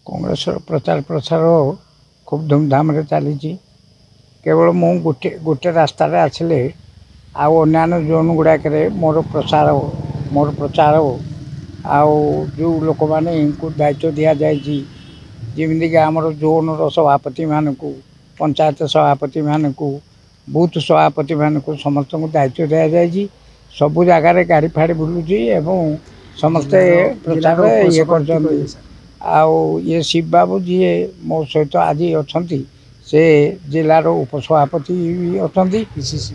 कांग्रेस प्रचार प्रसार खूब धूमधाम चली केवल मु गोटे गोटे रास्त आसिले आन्य जोन गुड़ाक मोर प्रचार जो लोक मैंने दायित्व दि जाए जमीक आमर जोन सभापति मान को पंचायत सभापति मान को बूथ सभापति मान को समस्त दायित्व दि जाए सबू जगार गाड़ी फाड़ी बुलूची एवं समस्ते प्रचार ये कर ये शिव बाबू जी मो सहित आज अच्छा से जिलार उपसभापति भी अच्छा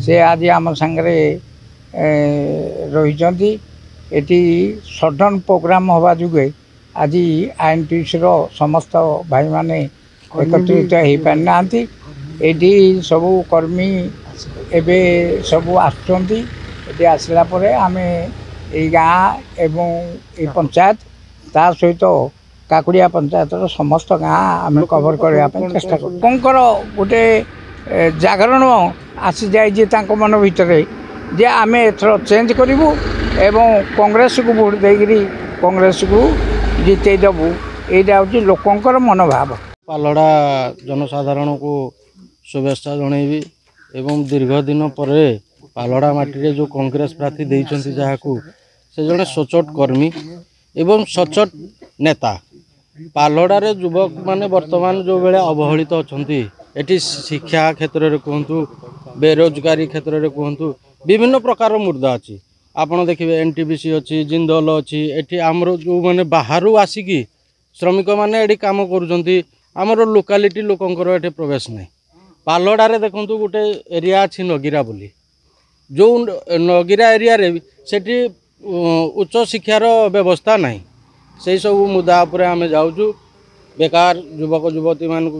से आज आम सांगे रही एटी सडन प्रोग्राम हवा जुगे आज आईएनटीसी समस्त भाई माने एकत्रित हो पारि ना एटी सबू कर्मी एबे सबू आसला आम ये गाँ एवं ये पंचायत ता सहित काकुड़िया पंचायत समस्त गाँ आम कवर करने चेष्टा कर गोटे जागरण आसी जाए मन भितर जे आम एथर चेंज करूँ एवं कांग्रेस को भोट देकरी कांग्रेस को जिते देवु यहाँ हूँ लोकंर मनोभाव। पालड़ा जनसाधारण को शुभेच्छा जनइबी एवं दीर्घ दिन पर पालड़ा माटी जो कांग्रेस प्रार्थी देइछंती जाहाकू से जड़े सचोट कर्मी एवं सचोट नेता पालड़ारे युवक माने वर्तमान जो बेले अवहेलित अछंती एटी शिक्षा क्षेत्र रे कहतु बेरोजगारी क्षेत्र रे कहतु विभिन्न प्रकार मुद्दा अच्छी आपड़ देखिए एनटीपीसी अच्छी जिंदल अच्छी एटी आमर जो मैंने बाहर आसिकी श्रमिक मैंने ये कम कर लोकालिटी लोकंर ये प्रवेश नहीं पालड़ारे देखु गोटे एरिया अच्छी नगीरा बोली जो नगीरा एरिया रे सेठी उच्च शिक्षार व्यवस्था नहीं से सब मुद्दा उपर आम जाऊँ बेकार युवक युवती मान को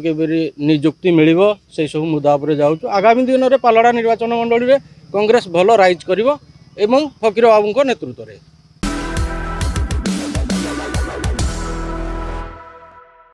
निजुक्ति मिल से सब मुद्दा उपर जाऊँ आगामी दिन में पालड़ा निर्वाचन मंडली में कांग्रेस भल राइज कर फकीर बाबू नेतृत्व में।